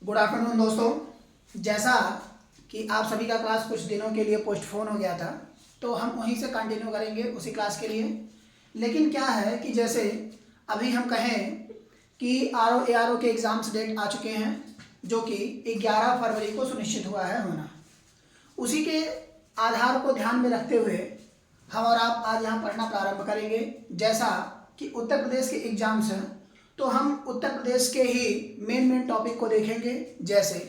Good afternoon दोस्तों। जैसा कि आप सभी का क्लास कुछ दिनों के लिए पोस्टपोन हो गया था, तो हम वहीं से कंटिन्यू करेंगे उसी क्लास के लिए। लेकिन क्या है कि जैसे अभी हम कहें कि ARO के एग्ज़ाम्स डेट आ चुके हैं, जो कि 11 फरवरी को सुनिश्चित हुआ है होना। उसी के आधार को ध्यान में रखते हुए हम और आप आज यहाँ पढ़ना प्रारंभ करेंगे। जैसा कि उत्तर प्रदेश के एग्जाम्स हैं, तो हम उत्तर प्रदेश के ही मेन टॉपिक को देखेंगे, जैसे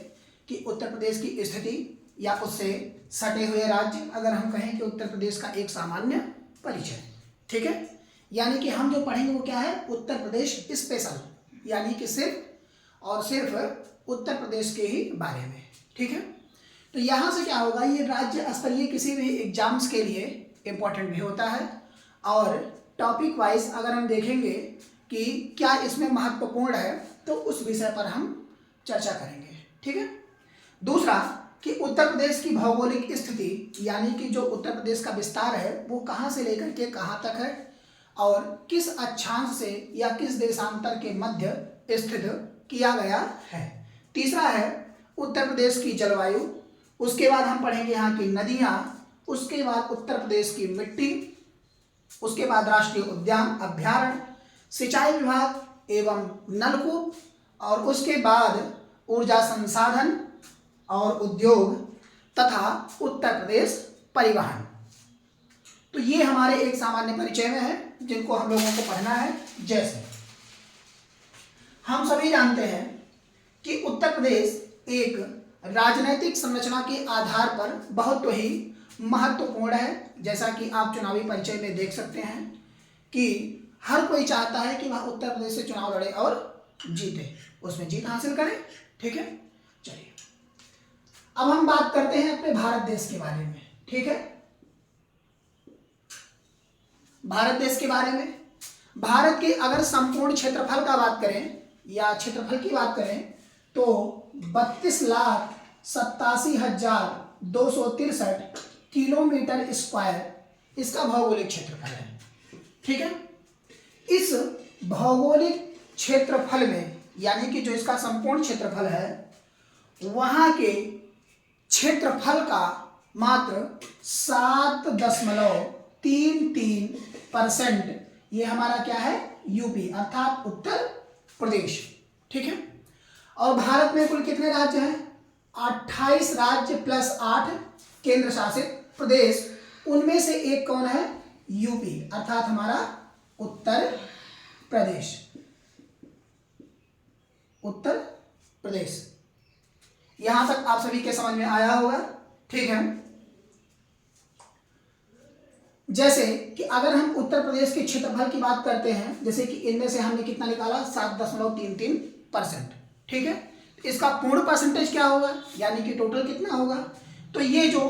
कि उत्तर प्रदेश की स्थिति या उससे सटे हुए राज्य, अगर हम कहें कि उत्तर प्रदेश का एक सामान्य परिचय। ठीक है, यानी कि हम जो पढ़ेंगे वो क्या है, उत्तर प्रदेश स्पेशल, यानी कि सिर्फ और सिर्फ उत्तर प्रदेश के ही बारे में। ठीक है, तो यहाँ से क्या होगा, ये राज्य स्तरीय किसी भी एग्जाम्स के लिए इम्पोर्टेंट भी होता है। और टॉपिक वाइज अगर हम देखेंगे कि क्या इसमें महत्वपूर्ण है, तो उस विषय पर हम चर्चा करेंगे। ठीक है, दूसरा कि उत्तर प्रदेश की भौगोलिक स्थिति, यानी कि जो उत्तर प्रदेश का विस्तार है वो कहाँ से लेकर के कहाँ तक है और किस अक्षांश से या किस देशांतर के मध्य स्थित किया गया है। तीसरा है उत्तर प्रदेश की जलवायु। उसके बाद हम पढ़ेंगे यहाँ की नदियाँ, उसके बाद उत्तर प्रदेश की मिट्टी, उसके बाद राष्ट्रीय उद्यान, अभ्यारण्य, सिंचाई विभाग एवं नलकूप, और उसके बाद ऊर्जा संसाधन और उद्योग तथा उत्तर प्रदेश परिवहन। तो ये हमारे एक सामान्य परिचय में है जिनको हम लोगों को पढ़ना है। जैसे हम सभी जानते हैं कि उत्तर प्रदेश एक राजनैतिक संरचना के आधार पर बहुत ही महत्वपूर्ण है। जैसा कि आप चुनावी परिचय में देख सकते हैं कि हर कोई चाहता है कि वह उत्तर प्रदेश से चुनाव लड़े और जीते, उसमें जीत हासिल करे। ठीक है, चलिए अब हम बात करते हैं अपने भारत देश के बारे में। ठीक है, भारत देश के बारे में, भारत के अगर संपूर्ण क्षेत्रफल का बात करें या क्षेत्रफल की बात करें तो 32,87,263 किलोमीटर स्क्वायर इसका भौगोलिक क्षेत्रफल है। ठीक है, इस भौगोलिक क्षेत्रफल में, यानी कि जो इसका संपूर्ण क्षेत्रफल है, वहां के क्षेत्रफल का मात्र 7.33% ये हमारा क्या है, यूपी अर्थात उत्तर प्रदेश। ठीक है, और भारत में कुल कितने राज्य हैं, 28 राज्य प्लस 8 केंद्र शासित प्रदेश। उनमें से एक कौन है, यूपी अर्थात हमारा उत्तर प्रदेश। उत्तर प्रदेश, यहां तक आप सभी के समझ में आया होगा। ठीक है, जैसे कि अगर हम उत्तर प्रदेश के क्षेत्रफल की बात करते हैं, जैसे कि इनमें से हमने कितना निकाला, 7.33%। ठीक है, इसका पूर्ण परसेंटेज क्या होगा, यानी कि टोटल कितना होगा, तो ये जो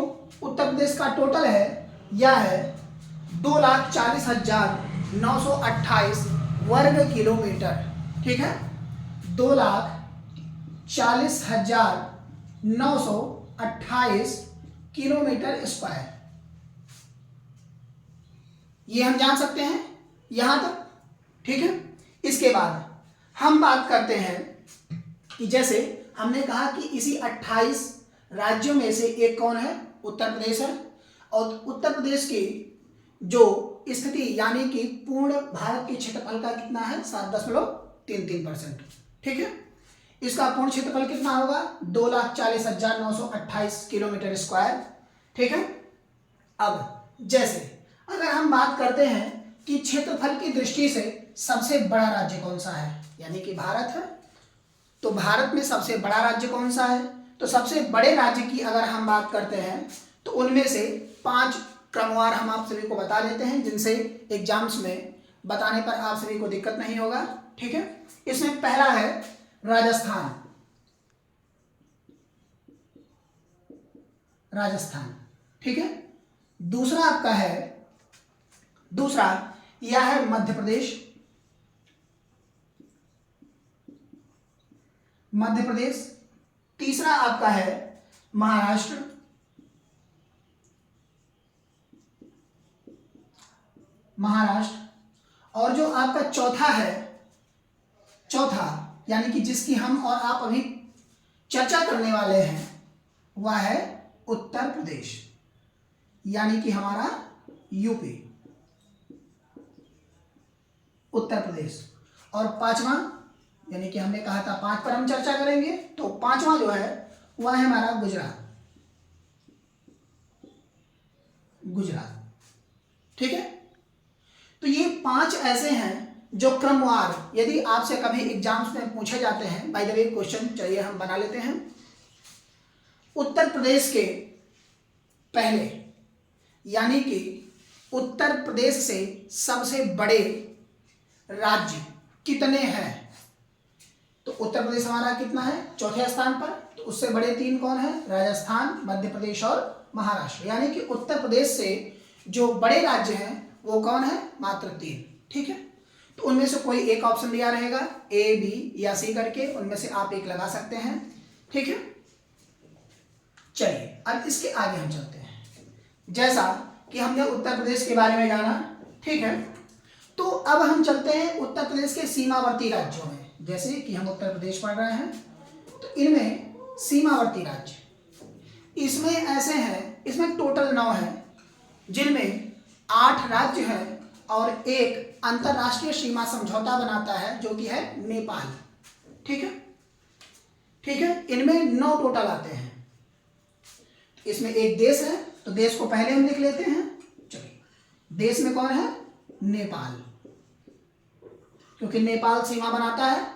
उत्तर प्रदेश का टोटल है यह है 2,40,928 वर्ग किलोमीटर। ठीक है, 2,40,928 किलोमीटर स्क्वायर, ये हम जान सकते हैं यहां तक। ठीक है, इसके बाद हम बात करते हैं कि जैसे हमने कहा कि इसी 28 राज्यों में से एक कौन है, उत्तर प्रदेश है। और उत्तर प्रदेश की जो स्थिति, यानी कि पूर्ण भारत के क्षेत्रफल का कितना है, 7.33%। ठीक है, इसका पूर्ण क्षेत्रफल कितना होगा, 2,40,928 किलोमीटर स्क्वायर। ठीक है, अब जैसे अगर हम बात करते हैं कि क्षेत्रफल की दृष्टि से सबसे बड़ा राज्य कौन सा है, यानी कि भारत है, तो भारत में सबसे बड़ा राज्य कौन सा है, तो सबसे बड़े राज्य की अगर हम बात करते हैं तो उनमें से 5 क्रमवार हम आप सभी को बता देते हैं, जिनसे एग्जाम्स में बताने पर आप सभी को दिक्कत नहीं होगा। ठीक है, इसमें पहला है राजस्थान। राजस्थान, ठीक है, दूसरा आपका है, दूसरा यह है मध्य प्रदेश। मध्य प्रदेश, तीसरा आपका है महाराष्ट्र। महाराष्ट्र, और जो आपका चौथा है, चौथा यानी कि जिसकी हम और आप अभी चर्चा करने वाले हैं वह है उत्तर प्रदेश, यानी कि हमारा यूपी, उत्तर प्रदेश। और पांचवा, यानी कि हमने कहा था 5 पर हम चर्चा करेंगे, तो पांचवा जो है वह है हमारा गुजरात, गुजरात। ठीक है, तो ये 5 ऐसे हैं जो क्रमवार, यदि आपसे कभी एग्जाम्स में पूछे जाते हैं, बाय द वे क्वेश्चन चलिए हम बना लेते हैं। उत्तर प्रदेश के पहले, यानी कि उत्तर प्रदेश से सबसे बड़े राज्य कितने हैं? तो उत्तर प्रदेश हमारा कितना है? चौथे स्थान पर। तो उससे बड़े 3 कौन है? राजस्थान, मध्य प्रदेश और महाराष्ट्र। यानी कि उत्तर प्रदेश से जो बड़े राज्य हैं वो कौन है? मात्र 3। ठीक है, तो उनमें से कोई एक ऑप्शन दिया रहेगा, ए, बी या सी करके, उनमें से आप एक लगा सकते हैं। ठीक है, चलिए अब इसके आगे हम चलते हैं। जैसा कि हमने उत्तर प्रदेश के बारे में जाना, ठीक है, तो अब हम चलते हैं उत्तर प्रदेश के सीमावर्ती राज्यों में। जैसे कि हम उत्तर प्रदेश पढ़ रहे हैं, तो इनमें सीमावर्ती राज्य, इसमें ऐसे हैं, इसमें टोटल 9 हैं, जिनमें 8 राज्य हैं और एक अंतरराष्ट्रीय सीमा समझौता बनाता है जो कि है नेपाल। ठीक है, ठीक है, इनमें 9 टोटल आते हैं। इसमें एक देश है, तो देश को पहले हम लिख लेते हैं। चलिए, देश में कौन है? नेपाल, क्योंकि नेपाल सीमा बनाता है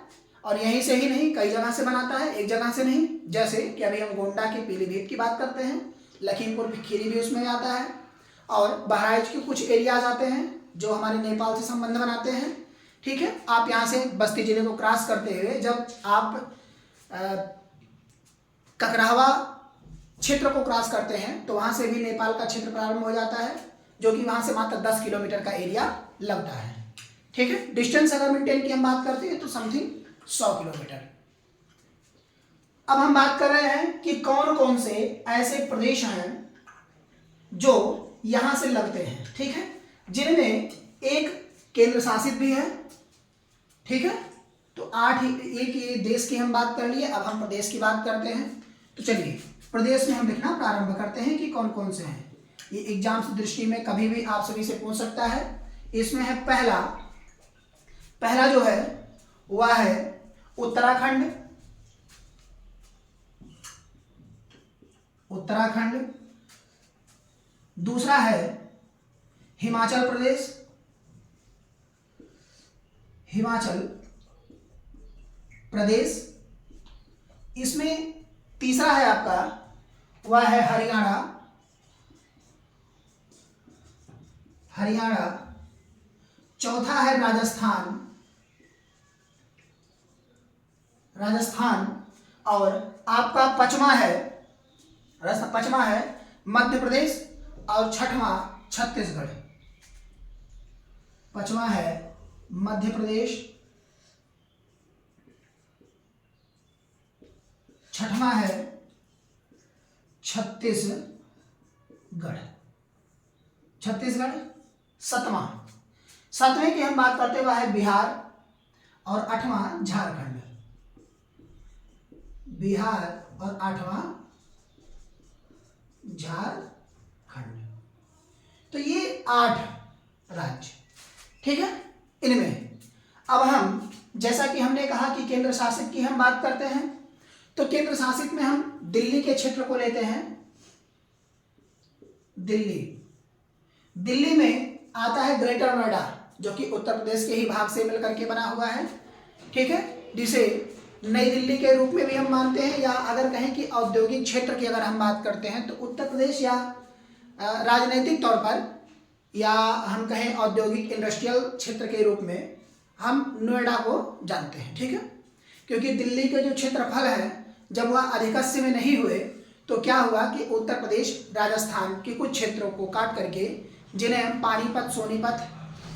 और यहीं से ही नहीं, कई जगह से बनाता है, एक जगह से नहीं। जैसे कि अभी हम गोंडा के पीलीभीत की बात करते हैं, लखीमपुर खीरी भी उसमें आता है, और बहराइच के कुछ एरियाज आते हैं जो हमारे नेपाल से संबंध बनाते हैं। ठीक है, आप यहाँ से बस्ती जिले को क्रॉस करते हुए जब आप ककरावा क्षेत्र को क्रॉस करते हैं, तो वहाँ से भी नेपाल का क्षेत्र प्रारंभ हो जाता है, जो कि वहाँ से मात्र 10 किलोमीटर का एरिया लगता है। ठीक है, डिस्टेंस अगर मेंटेन की हम बात करते हैं तो समथिंग 100 किलोमीटर। अब हम बात कर रहे हैं कि कौन कौन से ऐसे प्रदेश हैं जो यहां से लगते हैं। ठीक है, जिनमें एक केंद्र शासित भी है। ठीक है, तो 8 एक ये देश की हम बात कर लिए, अब हम प्रदेश की बात करते हैं। तो चलिए प्रदेश में हम लिखना प्रारंभ करते हैं कि कौन कौन से हैं। ये एग्जाम की दृष्टि में कभी भी आप सभी से पूछ सकता है। इसमें है पहला जो है वह है उत्तराखंड, उत्तराखंड। दूसरा है हिमाचल प्रदेश, हिमाचल प्रदेश। इसमें तीसरा है आपका वह है हरियाणा, हरियाणा। चौथा है राजस्थान, राजस्थान। और आपका पांचवा है मध्य प्रदेश, और छठवां छत्तीसगढ़। पांचवा है मध्य प्रदेश, छठवां है छत्तीसगढ़, सातवें की हम बात करते हुए है बिहार, और 8वां झारखंड। बिहार और 8वां झारखंड। तो ये 8 राज्य। ठीक है, इनमें अब हम, जैसा कि हमने कहा कि केंद्र शासित की हम बात करते हैं, तो केंद्र शासित में हम दिल्ली के क्षेत्र को लेते हैं। दिल्ली में आता है ग्रेटर नोएडा, जो कि उत्तर प्रदेश के ही भाग से मिलकर के बना हुआ है। ठीक है, जिसे नई दिल्ली के रूप में भी हम मानते हैं, या अगर कहें कि औद्योगिक क्षेत्र की अगर हम बात करते हैं तो उत्तर प्रदेश, या राजनीतिक तौर पर, या हम कहें औद्योगिक इंडस्ट्रियल क्षेत्र के रूप में हम नोएडा को जानते हैं। ठीक है, क्योंकि दिल्ली के जो क्षेत्रफल है जब वह अधिकस्य में नहीं हुए, तो क्या हुआ कि उत्तर प्रदेश राजस्थान के कुछ क्षेत्रों को काट करके, जिन्हें हम पानीपत, सोनीपत,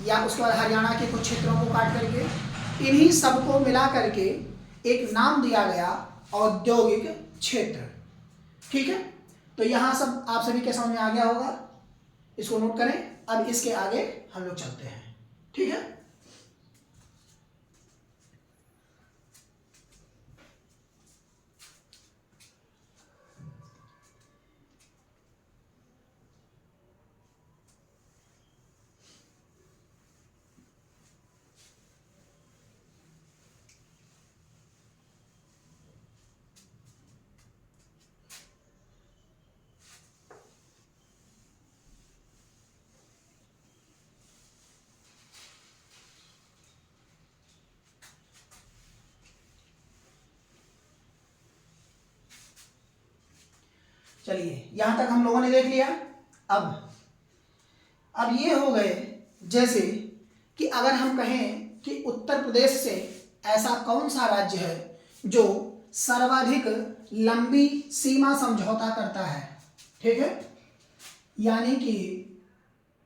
या उसके बाद हरियाणा के कुछ क्षेत्रों को काट करके, इन्हीं सबको मिला करके एक नाम दिया गया औद्योगिक क्षेत्र। ठीक है, तो यहाँ सब आप सभी के समझ में आ गया होगा, इसको नोट करें। अब इसके आगे हम लोग चलते हैं। ठीक है, चलिए यहाँ तक हम लोगों ने देख लिया। अब ये हो गए, जैसे कि अगर हम कहें कि उत्तर प्रदेश से ऐसा कौन सा राज्य है जो सर्वाधिक लंबी सीमा समझौता करता है, ठीक है, यानी कि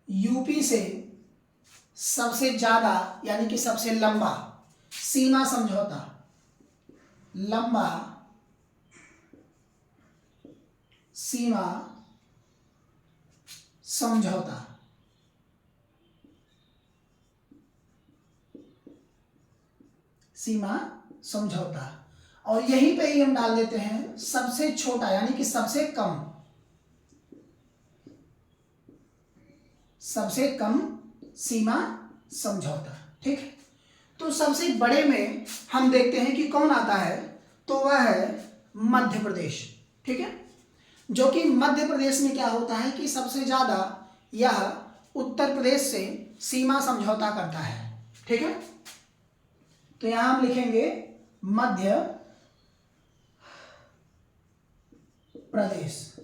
यूपी से सबसे ज्यादा यानी कि सबसे लंबा सीमा समझौता, लंबा सीमा समझौता, सीमा समझौता, और यहीं पे ही हम डाल देते हैं सबसे छोटा यानी कि सबसे कम सीमा समझौता, ठीक है। तो सबसे बड़े में हम देखते हैं कि कौन आता है, तो वह है मध्य प्रदेश, ठीक है, जो कि मध्य प्रदेश में क्या होता है कि सबसे ज्यादा यह उत्तर प्रदेश से सीमा समझौता करता है, ठीक है। तो यहां हम लिखेंगे मध्य प्रदेश,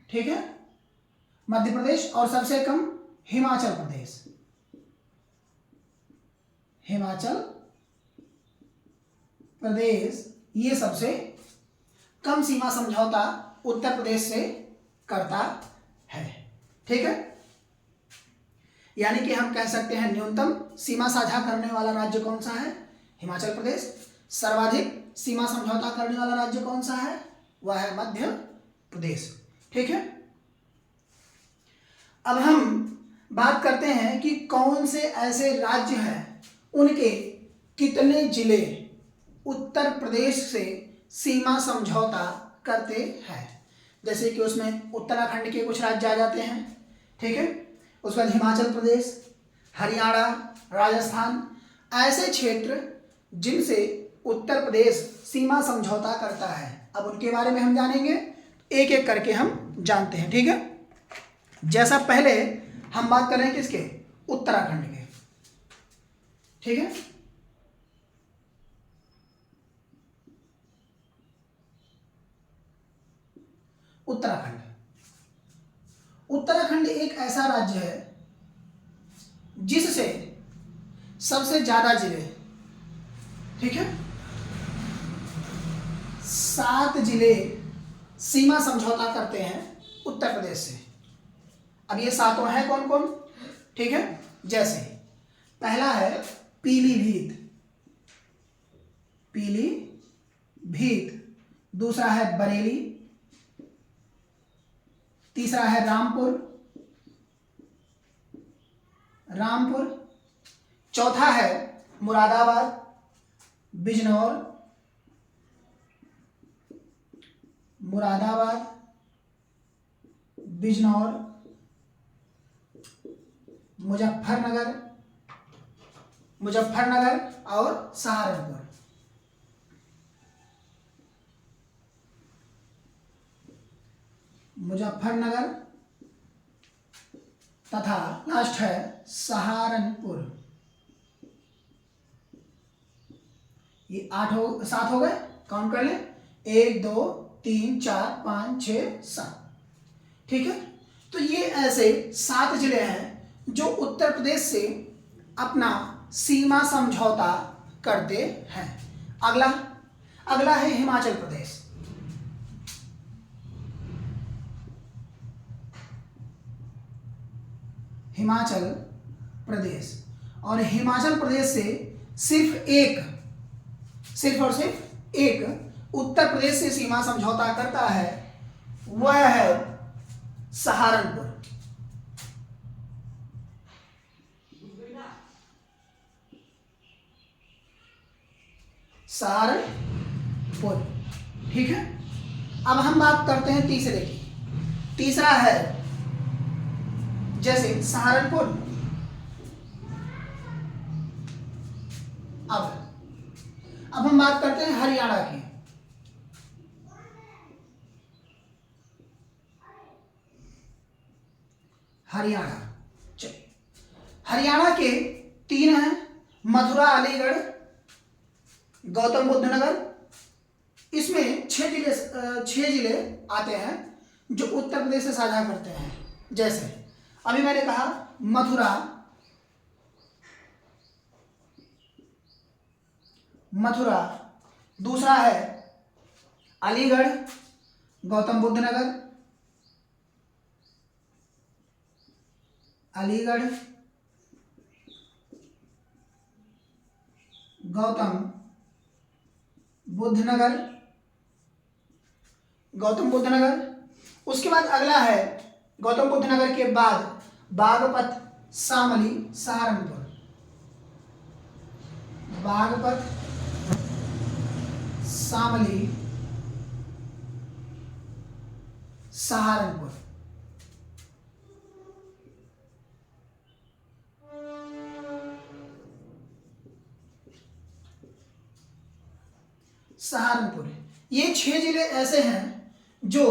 ठीक है, मध्य प्रदेश, और सबसे कम हिमाचल प्रदेश, हिमाचल प्रदेश ये सबसे कम सीमा समझौता उत्तर प्रदेश से करता है, ठीक है। यानी कि हम कह सकते हैं न्यूनतम सीमा साझा करने वाला राज्य कौन सा है, हिमाचल प्रदेश। सर्वाधिक सीमा समझौता करने वाला राज्य कौन सा है, वह है मध्य प्रदेश, ठीक है। अब हम बात करते हैं कि कौन से ऐसे राज्य हैं, उनके कितने जिले उत्तर प्रदेश से सीमा समझौता करते हैं। जैसे कि उसमें उत्तराखंड के कुछ राज्य आ जाते हैं, ठीक है, उसके बाद हिमाचल प्रदेश, हरियाणा, राजस्थान, ऐसे क्षेत्र जिनसे उत्तर प्रदेश सीमा समझौता करता है। अब उनके बारे में हम जानेंगे, एक एक करके हम जानते हैं, ठीक है। जैसा पहले हम बात कर रहे हैं किसके, उत्तराखंड के, ठीक है। उत्तराखंड एक ऐसा राज्य है जिससे सबसे ज्यादा जिले, ठीक है, 7 जिले सीमा समझौता करते हैं उत्तर प्रदेश से। अब ये 7 हैं कौन कौन, ठीक है। जैसे पहला है पीलीभीत, दूसरा है बरेली, तीसरा है रामपुर, चौथा है मुरादाबाद, बिजनौर, मुजफ्फरनगर और सहारनपुर। मुजफ्फरनगर तथा लास्ट है सहारनपुर। ये 7 हो गए, काउंट कर ले, 1 2 3 4 5 6 7, ठीक है। तो ये ऐसे 7 जिले हैं जो उत्तर प्रदेश से अपना सीमा समझौता करते हैं। अगला है हिमाचल प्रदेश। और हिमाचल प्रदेश से सिर्फ और सिर्फ एक उत्तर प्रदेश से सीमा समझौता करता है, वह है सहारनपुर। ठीक है। अब हम बात करते हैं तीसरे की। तीसरा है जैसे सहारनपुर। अब हम बात करते हैं हरियाणा की। चलिए, हरियाणा के 3 हैं, मथुरा, अलीगढ़, गौतम बुद्ध नगर। इसमें 6 जिले आते हैं जो उत्तर प्रदेश से साझा करते हैं। जैसे अभी मैंने कहा मथुरा, मथुरा, दूसरा है अलीगढ़, गौतम बुद्ध नगर, अलीगढ़, गौतम बुद्ध नगर, गौतम बुद्ध नगर। उसके बाद अगला है गौतम बुद्ध नगर के बाद बागपत, शामली, सहारनपुर, बागपत, शामली, सहारनपुर। सहारनपुर, ये 6 जिले ऐसे हैं जो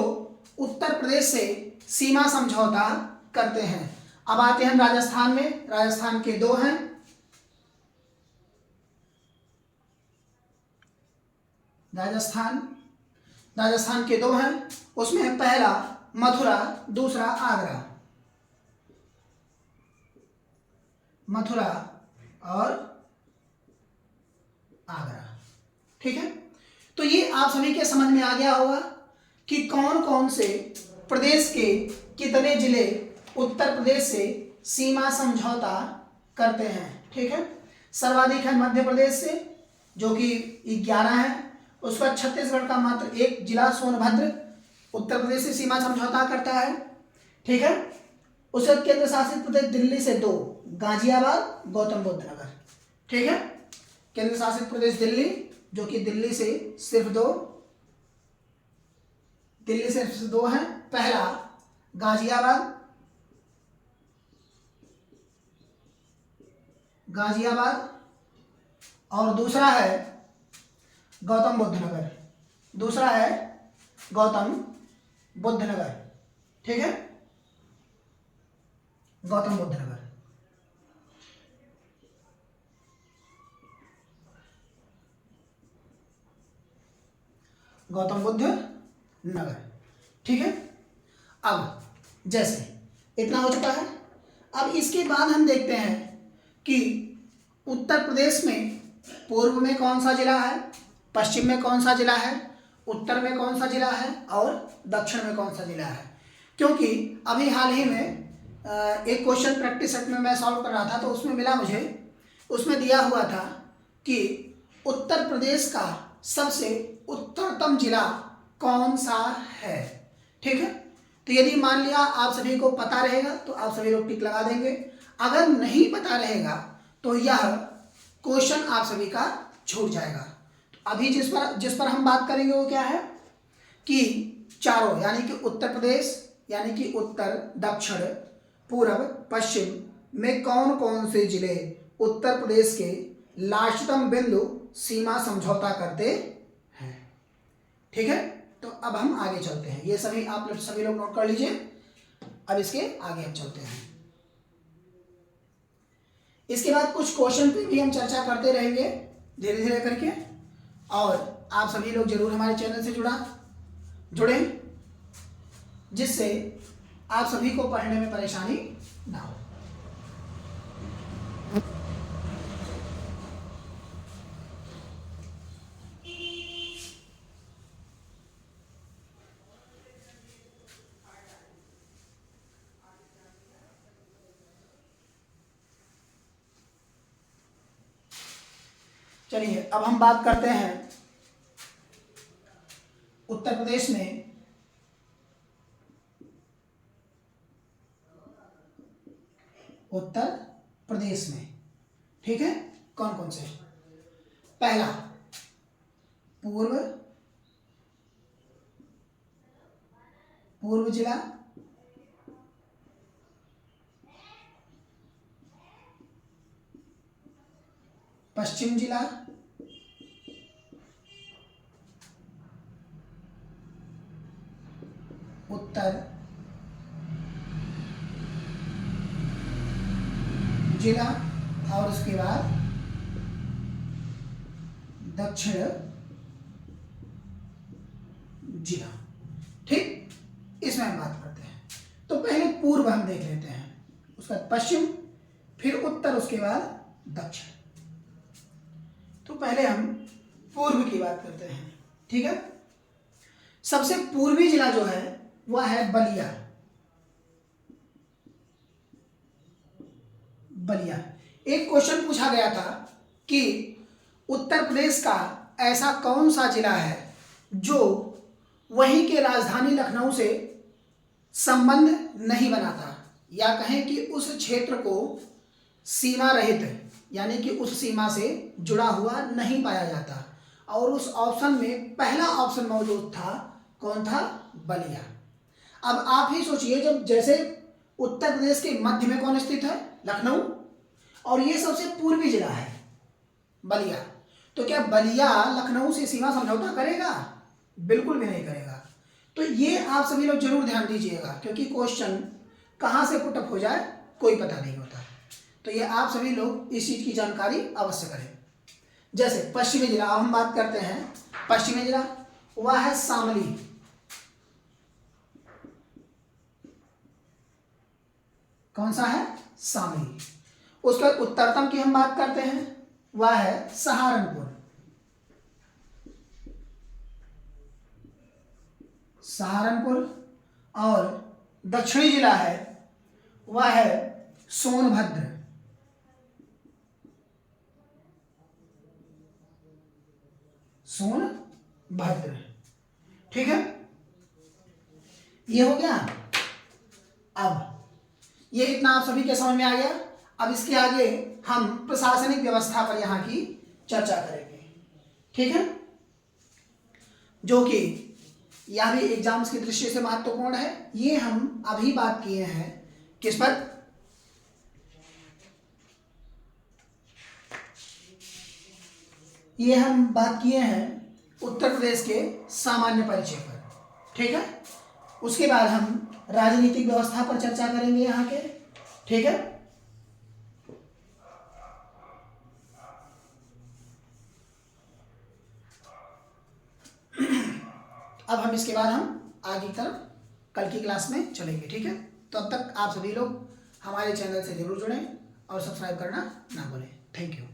उत्तर प्रदेश से सीमा समझौता करते हैं। अब आते हैं राजस्थान में। राजस्थान के 2 हैं, राजस्थान के 2 हैं। उसमें पहला मथुरा, दूसरा आगरा, मथुरा और आगरा। ठीक है, तो ये आप सभी के समझ में आ गया होगा कि कौन कौन से प्रदेश के कितने जिले उत्तर प्रदेश से सीमा समझौता करते हैं। ठीक है, सर्वाधिक है मध्य प्रदेश से जो कि 11 है। उस पर छत्तीसगढ़ का मात्र 1 जिला सोनभद्र उत्तर प्रदेश से सीमा समझौता करता है। ठीक है, उसके केंद्र शासित प्रदेश दिल्ली से 2, गाजियाबाद, गौतम बुद्ध नगर। ठीक है, केंद्र शासित प्रदेश दिल्ली जो कि दिल्ली से सिर्फ 2, दिल्ली से सिर्फ 2 है। पहला गाजियाबाद, गाजियाबाद, और दूसरा है गौतम बुद्ध नगर, दूसरा है गौतम बुद्ध नगर। ठीक है, गौतम बुद्ध नगर। गौतम बुद्ध नगर। ठीक है, अब जैसे इतना हो चुका है, अब इसके बाद हम देखते हैं कि उत्तर प्रदेश में पूर्व में कौन सा जिला है, पश्चिम में कौन सा जिला है, उत्तर में कौन सा जिला है और दक्षिण में कौन सा जिला है। क्योंकि अभी हाल ही में एक क्वेश्चन प्रैक्टिस सेट में मैं सॉल्व कर रहा था, तो उसमें मिला मुझे, उसमें दिया हुआ था कि उत्तर प्रदेश का सबसे उत्तरतम जिला कौन सा है। ठीक है, तो यदि मान लिया आप सभी को पता रहेगा तो आप सभी लोग टिक लगा देंगे, अगर नहीं पता रहेगा तो यह क्वेश्चन आप सभी का छूट जाएगा। तो अभी जिस पर हम बात करेंगे वो क्या है कि चारों, यानी कि उत्तर प्रदेश, यानी कि उत्तर, दक्षिण, पूर्व, पश्चिम में कौन कौन से जिले उत्तर प्रदेश के लास्टतम बिंदु सीमा समझौता करते हैं। ठीक है, तो अब हम आगे चलते हैं। ये सभी आप सभी लोग नोट कर लीजिए। अब इसके आगे हम चलते हैं। इसके बाद कुछ क्वेश्चन पे भी हम चर्चा करते रहेंगे धीरे धीरे करके, और आप सभी लोग जरूर हमारे चैनल से जुड़े, जिससे आप सभी को पढ़ने में परेशानी ना हो। चलिए अब हम बात करते हैं उत्तर प्रदेश में ठीक है, कौन कौन से। पहला पूर्व जिला, पश्चिम जिला, उत्तर जिला, और उसके बाद दक्षिण जिला। ठीक, इसमें हम बात करते हैं। तो पहले पूर्व हम देख लेते हैं, उसके बाद पश्चिम, फिर उत्तर, उसके बाद दक्षिण। तो पहले हम पूर्व की बात करते हैं, ठीक है। सबसे पूर्वी जिला जो है वह है बलिया। बलिया। एक क्वेश्चन पूछा गया था कि उत्तर प्रदेश का ऐसा कौन सा जिला है जो वहीं के राजधानी लखनऊ से संबंध नहीं बनाता, या कहें कि उस क्षेत्र को सीमा रहित, यानी कि उस सीमा से जुड़ा हुआ नहीं पाया जाता। और उस ऑप्शन में पहला ऑप्शन मौजूद था, कौन था? बलिया। अब आप ही सोचिए, जब जैसे उत्तर प्रदेश के मध्य में कौन स्थित है? लखनऊ, और ये सबसे पूर्वी जिला है बलिया, तो क्या बलिया लखनऊ से सीमा समझौता करेगा? बिल्कुल भी नहीं करेगा। तो ये आप सभी लोग जरूर ध्यान दीजिएगा, क्योंकि क्वेश्चन कहाँ से पुटअप हो जाए कोई पता नहीं होता। तो ये आप सभी लोग इस चीज की जानकारी अवश्य करें। जैसे पश्चिमी जिला, अब हम बात करते हैं पश्चिमी जिला, वह है शामली। कौन सा है? शामली। उसके बाद उत्तरतम की हम बात करते हैं, वह है सहारनपुर। सहारनपुर। और दक्षिणी जिला है वह है सोनभद्र। सोनभद्र, ठीक है। ये हो गया। अब ये इतना आप सभी के समझ में आ गया। अब इसके आगे हम प्रशासनिक व्यवस्था पर यहाँ की चर्चा करेंगे, ठीक है, जो कि यह भी एग्जाम्स की दृष्टि से महत्वपूर्ण है। ये हम अभी बात किए हैं किस पर? ये हम बात किए हैं उत्तर प्रदेश के सामान्य परिचय पर, ठीक है। उसके बाद हम राजनीतिक व्यवस्था पर चर्चा करेंगे यहाँ के, ठीक है। अब हम इसके बाद हम आगे की तरफ कल की क्लास में चलेंगे, ठीक है। तो अब तक आप सभी लोग हमारे चैनल से जरूर जुड़ें और सब्सक्राइब करना ना भूलें। Thank you.